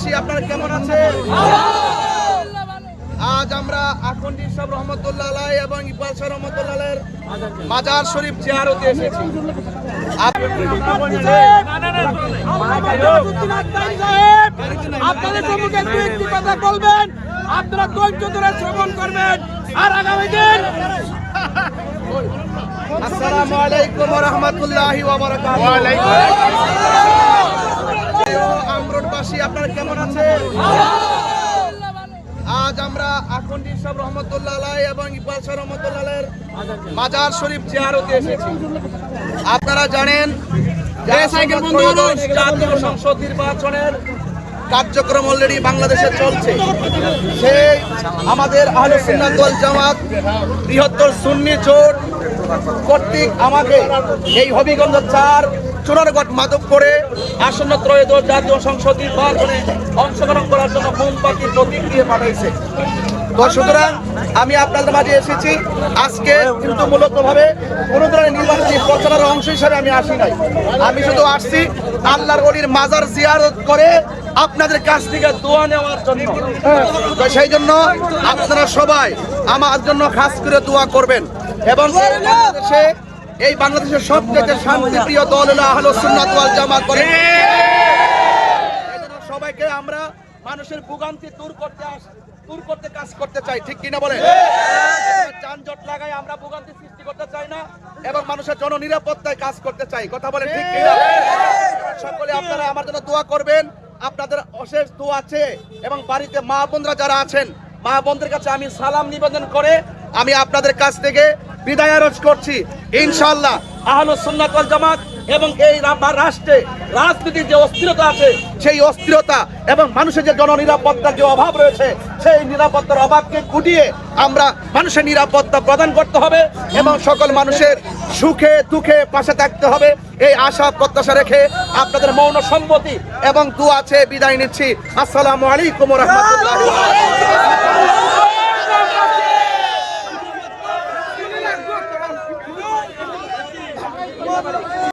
বাসী আপনারা কেমন আছেন? আজ আমরা আখন্দি সাহেব রহমতুল্লাহ আলাইহি এবং ইকবাল সাহেব রহমতুল্লাহ আলাইহির মাজার শরীফ জিয়ারতে এসেছি। আপনাদের সম্মুখে একটি কথা বলবেন, আপনারা ধৈর্য ধরে শ্রবণ করবেন। আর আগামী দিন আসসালামু আলাইকুম ওয়া রাহমাতুল্লাহি ওয়া বারাকাতুহু। ওয়া আলাইকুম আসসালাম। আমরোডবাসী আপনারা কেমন আছেন? আজ আমরা আখন্দি সাহেব রহমতুল্লাহ আলাইহি এবং ইকবাল সাহেব রহমতুল্লাহ আলাইহির মাজার শরীফ জিয়ারতে এসেছি। আপনারা জানেন জাতীয় সংসদ নির্বাচনের কার্যক্রম অলরেডি বাংলাদেশে চলছে। সেই আমাদের আহলে সুন্নাত ওয়াল জামাত বৃহত্তর সুন্নি জোট কর্তৃক আমাকে এই হবিগঞ্জ ৪ চুনারগড় মাধবপুরে আসন্ন ত্রয়োদশ জাতীয় সংসদ নির্বাচনে অংশগ্রহণ করার জন্য মোমবাতি প্রতিক্রিয়া পাঠাইছে। তো সুতরাং আমি আপনাদের মাঝে এসেছি। আজকে কিন্তু মূলত ভাবে কোন ধরনের নির্বাচনী প্রচারের অংশ হিসাবে আমি আসি নাই। আমি শুধু আসছি আল্লাহর ওলির মাজার জিয়ারত করে আপনাদের কাছ থেকে দোয়া নেওয়ার জন্য। তো সেই জন্য আপনারা সবাই আমার জন্য খাস করে দোয়া করবেন। এবং এই বাংলাদেশের সবচেয়ে শান্তিপ্রিয় দল হলো আহলে সুন্নাত ওয়াল জামাত বলে। এজন্য সবাইকে আমরা মানুষের ভোগান্তি দূর করতে কাজ করতে চাই, ঠিক কিনা বলে? যানজট লাগাই আমরা ভোগান্তি সৃষ্টি করতে চাই না এবং মানুষের জননিরাপত্তায় কাজ করতে চাই, কথা বলে ঠিক কিনা? সকলে আপনারা আমার জন্য দোয়া করবেন। আপনাদের অশেষ দোয়া আছে এবং বাড়িতে মা বোনরা যারা আছেন, মা বোনদের কাছে আমি সালাম নিবেদন করে আমি আপনাদের কাছ থেকে বিদায় আরজ করছি। ইনশাআল্লাহ আহলে সুন্নাত ওয়াল জামাত এবং এই রাষ্ট্রে রাজনীতির যে অস্থিরতা আছে, সেই অস্থিরতা এবং মানুষের যে জননিরাপত্তার যে অভাব রয়েছে, সেই নিরাপত্তার অভাবকে গুটিয়ে আমরা মানুষের নিরাপত্তা প্রদান করতে হবে এবং সকল মানুষের সুখে দুঃখে পাশে থাকতে হবে। এই আশা প্রত্যাশা রেখে আপনাদের মৌন সম্মতি এবং দোয়া চেয়ে বিদায় নিচ্ছি। আসসালামু আলাইকুম ওয়া রাহমাতুল্লাহি ওয়া বারাকাতুহু।